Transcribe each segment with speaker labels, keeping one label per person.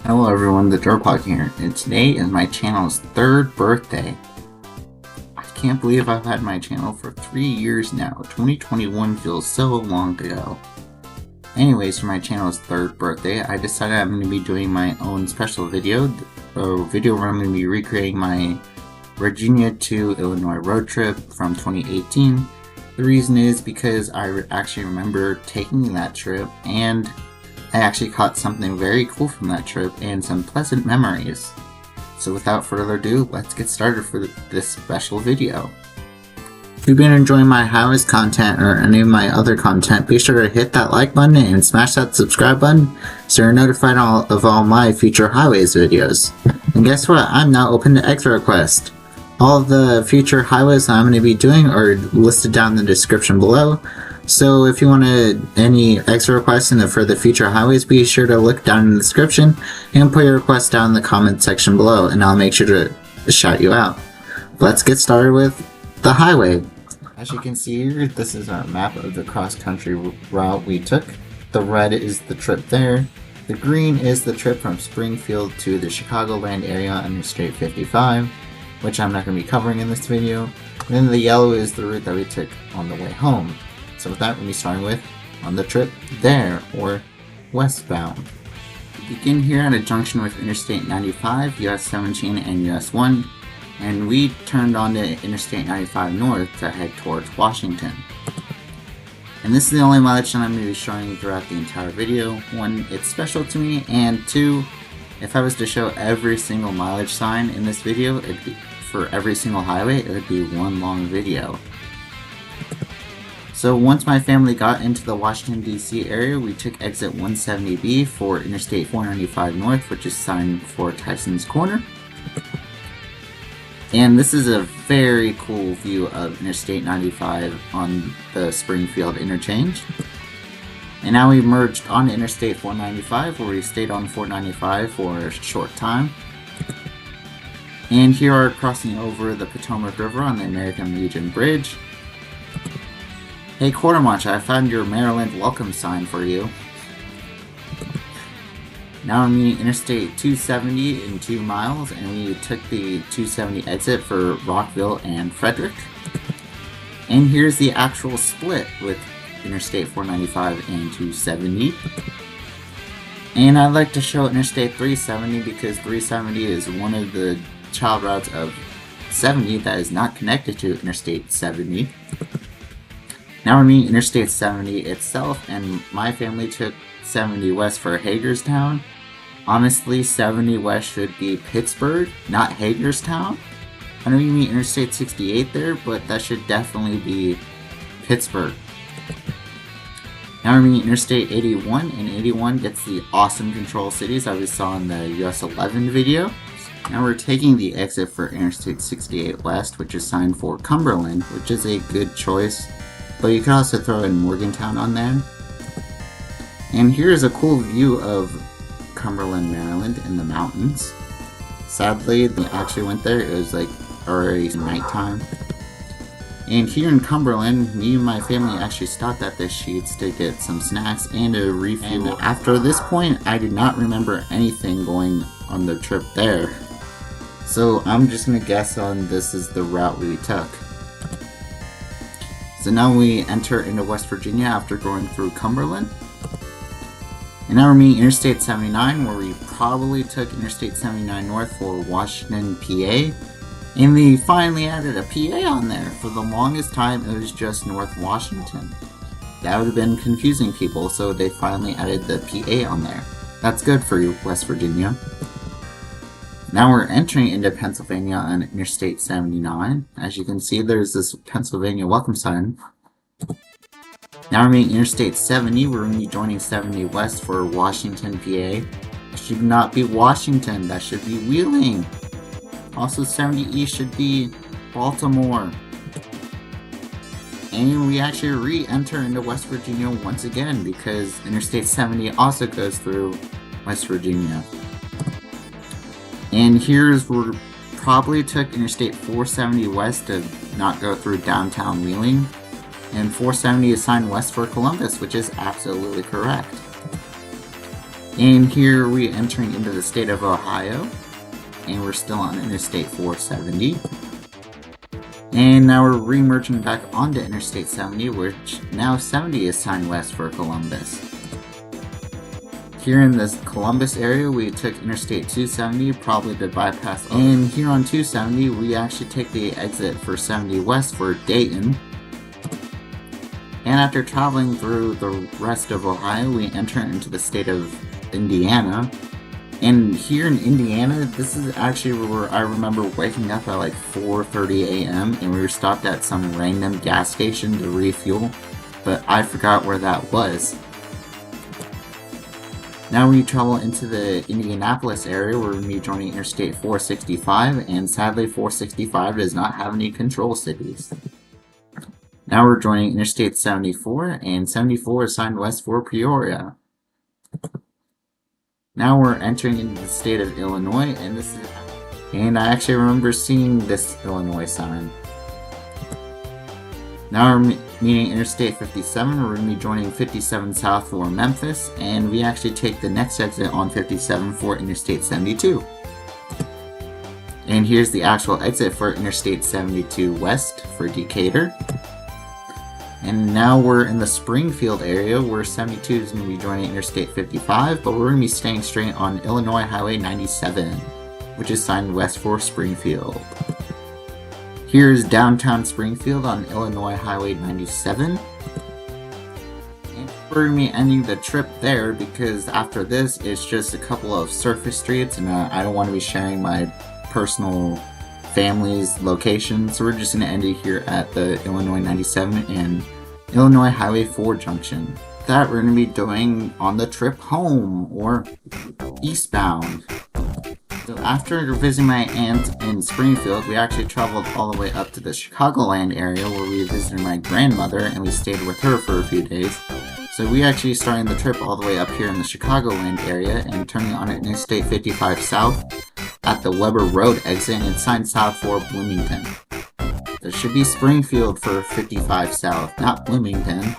Speaker 1: Hello everyone, TheDerpHog here, and today is my channel's 3rd birthday. I can't believe I've had my channel for 3 years now. 2021 feels so long ago. Anyways, for my channel's 3rd birthday, I decided I'm going to be doing my own special video. A video where I'm going to be recreating my Virginia to Illinois road trip from 2018. The reason is because I actually remember taking that trip, and I actually caught something very cool from that trip and some pleasant memories. So without further ado, let's get started for this special video. If you've been enjoying my highways content or any of my other content, be sure to hit that like button and smash that subscribe button so you're notified of all my future highways videos. And guess what? I'm now open to extra requests. All of the future highways I'm going to be doing are listed down in the description below. So if you want any extra requests for the future highways, be sure to look down in the description and put your request down in the comment section below, and I'll make sure to shout you out. Let's get started with the highway. As you can see here, this is our map of the cross-country route we took. The red is the trip there. The green is the trip from Springfield to the Chicagoland area on Interstate 55, which I'm not going to be covering in this video. And then the yellow is the route that we took on the way home. So with that, we'll be starting with on the trip there, or westbound. We begin here at a junction with Interstate 95, US 17, and US 1, and we turned onto Interstate 95 North to head towards Washington. And this is the only mileage that I'm going to be showing throughout the entire video. One, it's special to me, and two, if I was to show every single mileage sign in this video, it'd be, for every single highway, it would be one long video. So once my family got into the Washington, D.C. area, we took exit 170B for Interstate 495 North, which is signed for Tyson's Corner. And this is a very cool view of Interstate 95 on the Springfield interchange. And now we merged on Interstate 495, where we stayed on 495 for a short time. And here are crossing over the Potomac River on the American Legion Bridge. Hey Quartermatch, I found your Maryland welcome sign for you. Now we're meeting Interstate 270 in 2 miles, and we took the 270 exit for Rockville and Frederick. And here's the actual split with Interstate 495 and 270. And I'd like to show Interstate 370 because 370 is one of the child routes of 70 that is not connected to Interstate 70. Now we're meeting Interstate 70 itself, and my family took 70 west for Hagerstown. Honestly, 70 west should be Pittsburgh, not Hagerstown. I know you meet Interstate 68 there, but that should definitely be Pittsburgh. Now we're meeting Interstate 81, and 81 gets the awesome control cities that we saw in the US 11 video. Now we're taking the exit for Interstate 68 West, which is signed for Cumberland, which is a good choice. But you can also throw in Morgantown on there. And here's a cool view of Cumberland, Maryland in the mountains. Sadly, we actually went there, it was like already nighttime. And here in Cumberland, me and my family actually stopped at the Sheets to get some snacks and a refuel. And after this point, I did not remember anything going on the trip there. So I'm just gonna guess on this is the route we took. So now we enter into West Virginia after going through Cumberland. And now we're meeting Interstate 79, where we probably took Interstate 79 North for Washington, PA. And they finally added a PA on there. For the longest time, it was just North Washington. That would have been confusing people, so they finally added the PA on there. That's good for you, West Virginia. Now we're entering into Pennsylvania on Interstate 79. As you can see, there's this Pennsylvania welcome sign. Now we're meeting Interstate 70. We're going to be joining 70 West for Washington, PA. It should not be Washington, that should be Wheeling. Also 70 East should be Baltimore. And we actually re-enter into West Virginia once again because Interstate 70 also goes through West Virginia. And here's where we probably took Interstate 470 West to not go through downtown Wheeling. And 470 is signed west for Columbus, which is absolutely correct. And here we're entering into the state of Ohio, and we're still on Interstate 470. And now we're re-merging back onto Interstate 70, which now 70 is signed west for Columbus. Here in this Columbus area, we took Interstate 270, probably to bypass. And here on 270, we actually take the exit for 70 west for Dayton. And after traveling through the rest of Ohio, we enter into the state of Indiana. And here in Indiana, this is actually where I remember waking up at like 4:30 a.m. and we were stopped at some random gas station to refuel, but I forgot where that was. Now we travel into the Indianapolis area where we're joining Interstate 465, and sadly 465 does not have any control cities. Now we're joining Interstate 74, and 74 is signed west for Peoria. Now we're entering into the state of Illinois, and I actually remember seeing this Illinois sign. Now we're meeting Interstate 57, we're going to be joining 57 south for Memphis, and we actually take the next exit on 57 for Interstate 72. And here's the actual exit for Interstate 72 west for Decatur. And now we're in the Springfield area where 72 is going to be joining Interstate 55, but we're going to be staying straight on Illinois Highway 97, which is signed west for Springfield. Here's downtown Springfield on Illinois Highway 97. And we're going to be ending the trip there because after this it's just a couple of surface streets, and I don't want to be sharing my personal family's location, so we're just going to end it here at the Illinois 97 and Illinois Highway 4 junction. That we're going to be doing on the trip home, or eastbound. So after visiting my aunt in Springfield, we actually traveled all the way up to the Chicagoland area where we visited my grandmother and we stayed with her for a few days. So we actually started the trip all the way up here in the Chicagoland area and turning on Interstate 55 south at the Weber Road exit, and it's signed south for Bloomington. There should be Springfield for 55 south, not Bloomington.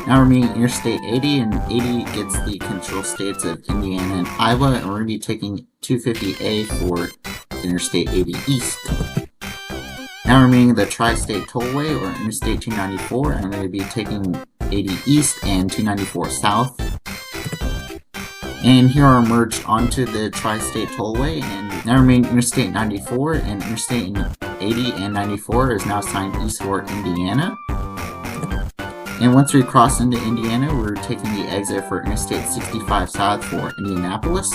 Speaker 1: Now we're meeting Interstate 80, and 80 gets the control states of Indiana and Iowa, and we're going to be taking 250A for Interstate 80 east. Now we're meeting the Tri-State Tollway, or Interstate 294, and we're going to be taking 80 east and 294 south. And here are merged onto the Tri-State Tollway, and now remain Interstate 94, and Interstate 80 and 94 is now signed east for Indiana. And once we cross into Indiana, we're taking the exit for Interstate 65 south for Indianapolis.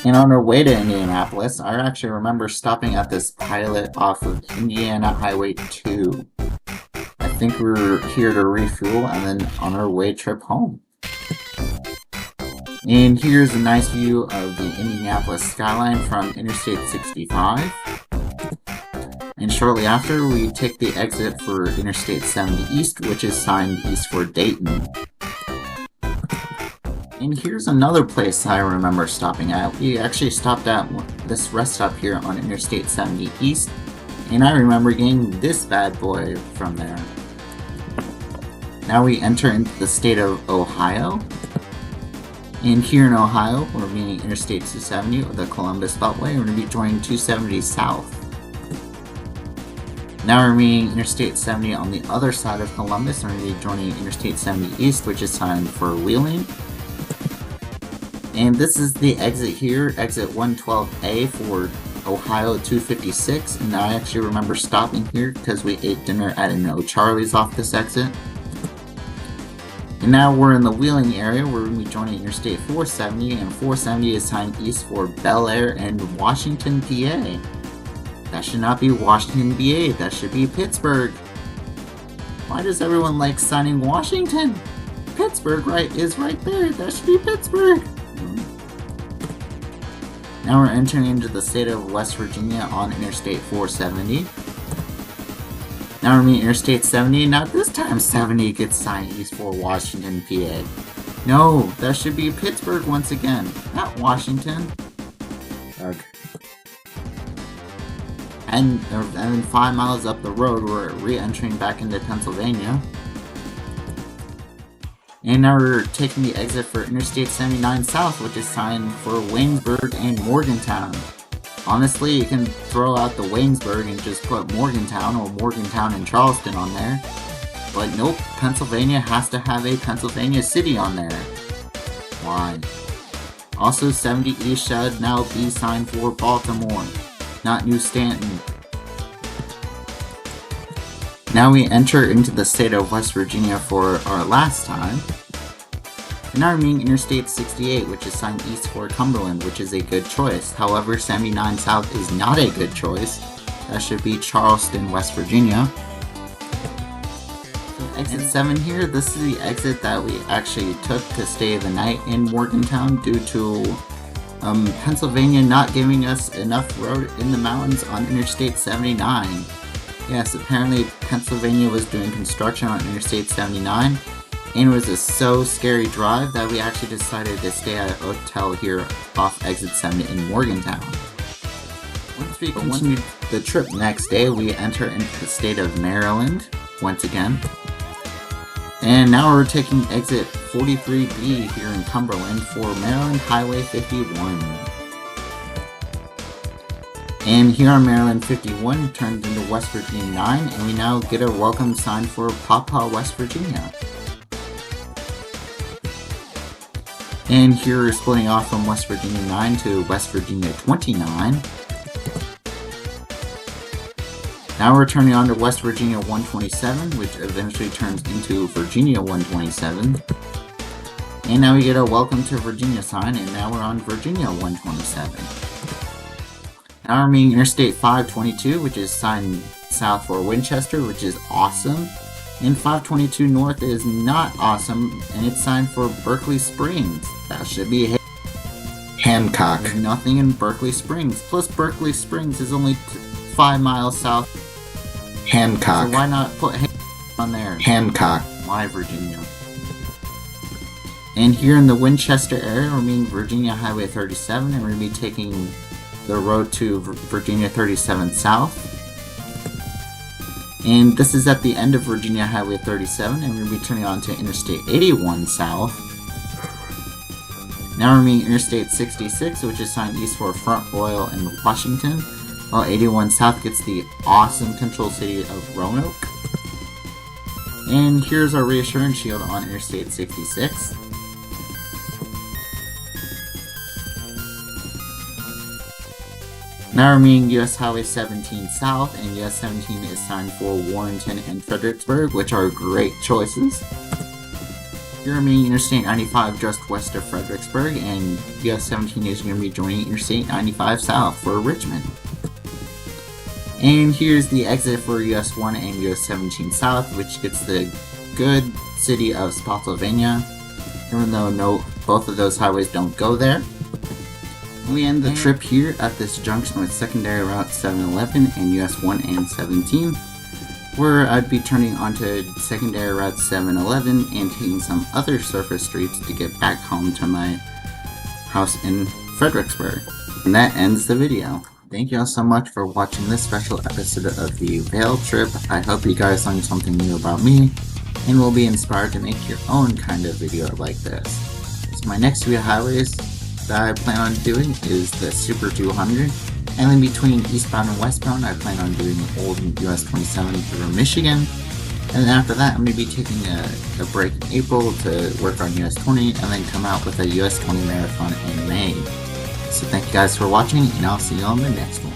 Speaker 1: And on our way to Indianapolis, I actually remember stopping at this pilot off of Indiana Highway 2. I think we were here to refuel and then on our way trip home. And here's a nice view of the Indianapolis skyline from Interstate 65. And shortly after, we take the exit for Interstate 70 East, which is signed east for Dayton. And here's another place I remember stopping at. We actually stopped at this rest stop here on Interstate 70 East, and I remember getting this bad boy from there. Now we enter into the state of Ohio. And here in Ohio, we're meeting Interstate 270 or the Columbus Beltway. We're going to be joining 270 south. Now we're meeting Interstate 70 on the other side of Columbus. We're going to be joining Interstate 70 east, which is signed for Wheeling. And this is the exit here, exit 112A for Ohio 256. And I actually remember stopping here because we ate dinner at an O'Charlie's off this exit. And now we're in the Wheeling area where we're going to be joining Interstate 470, and 470 is signed east for Bel Air and Washington, PA. That should not be Washington, PA, that should be Pittsburgh. Why does everyone like signing Washington? Pittsburgh is right there, that should be Pittsburgh. Now we're entering into the state of West Virginia on Interstate 470. Now we're meeting Interstate 70, now this time 70 gets signed east for Washington, PA. No, that should be Pittsburgh once again, not Washington. Ugh. And then 5 miles up the road, we're re-entering back into Pennsylvania. And now we're taking the exit for Interstate 79 South, which is signed for Waynesburg and Morgantown. Honestly, you can throw out the Waynesburg and just put Morgantown or Morgantown and Charleston on there. But nope, Pennsylvania has to have a Pennsylvania city on there. Why? Also, 70 East should now be signed for Baltimore, not New Stanton. Now we enter into the state of West Virginia for our last time. And now we're meeting Interstate 68, which is signed east for Cumberland, which is a good choice. However, 79 South is not a good choice. That should be Charleston, West Virginia. So exit 7 here, this is the exit that we actually took to stay the night in Morgantown due to Pennsylvania not giving us enough road in the mountains on Interstate 79. Yes, apparently Pennsylvania was doing construction on Interstate 79, and it was a so scary drive that we actually decided to stay at a hotel here off exit 7 in Morgantown. Once we continued the trip next day, we enter into the state of Maryland once again. And now we're taking exit 43B here in Cumberland for Maryland Highway 51. And here on Maryland 51 turned into West Virginia 9, and we now get a welcome sign for Pawpaw, West Virginia. And here we're splitting off from West Virginia 9 to West Virginia 29. Now we're turning on to West Virginia 127, which eventually turns into Virginia 127. And now we get a welcome to Virginia sign, and now we're on Virginia 127. Now we're meeting Interstate 522, which is signed south for Winchester, which is awesome. And 522 North is not awesome, and it's signed for Berkeley Springs. That should be Hancock. There's nothing in Berkeley Springs. Plus, Berkeley Springs is only 5 miles south. Hancock. So why not put on there? Hancock. Why Virginia? And here in the Winchester area, we're meeting Virginia Highway 37, and we're going to be taking the road to Virginia 37 South. And this is at the end of Virginia Highway 37, and we're going to be turning on to Interstate 81 South. Now we're meeting Interstate 66, which is signed east for Front Royal and Washington, while 81 South gets the awesome control city of Roanoke. And here's our reassurance shield on Interstate 66. Now we're meeting US Highway 17 South, and US 17 is signed for Warrenton and Fredericksburg, which are great choices. Here we're meeting Interstate 95 just west of Fredericksburg, and US 17 is going to be joining Interstate 95 South for Richmond. And here's the exit for US 1 and US 17 South, which gets the good city of Spotsylvania, even though both of those highways don't go there. We end the trip here at this junction with secondary route 711 and US 1 and 17, where I'd be turning onto secondary route 711 and taking some other surface streets to get back home to my house in Fredericksburg. And that ends the video. Thank you all so much for watching this special episode of the VAIL trip. I hope you guys learned something new about me and will be inspired to make your own kind of video like this. So my next few highways that I plan on doing is the Super 200, and then between eastbound and westbound I plan on doing old US 27 through Michigan, and then after that I'm going to be taking a break in April to work on US 20 and then come out with a US 20 marathon in May. So thank you guys for watching, and I'll see you on the next one.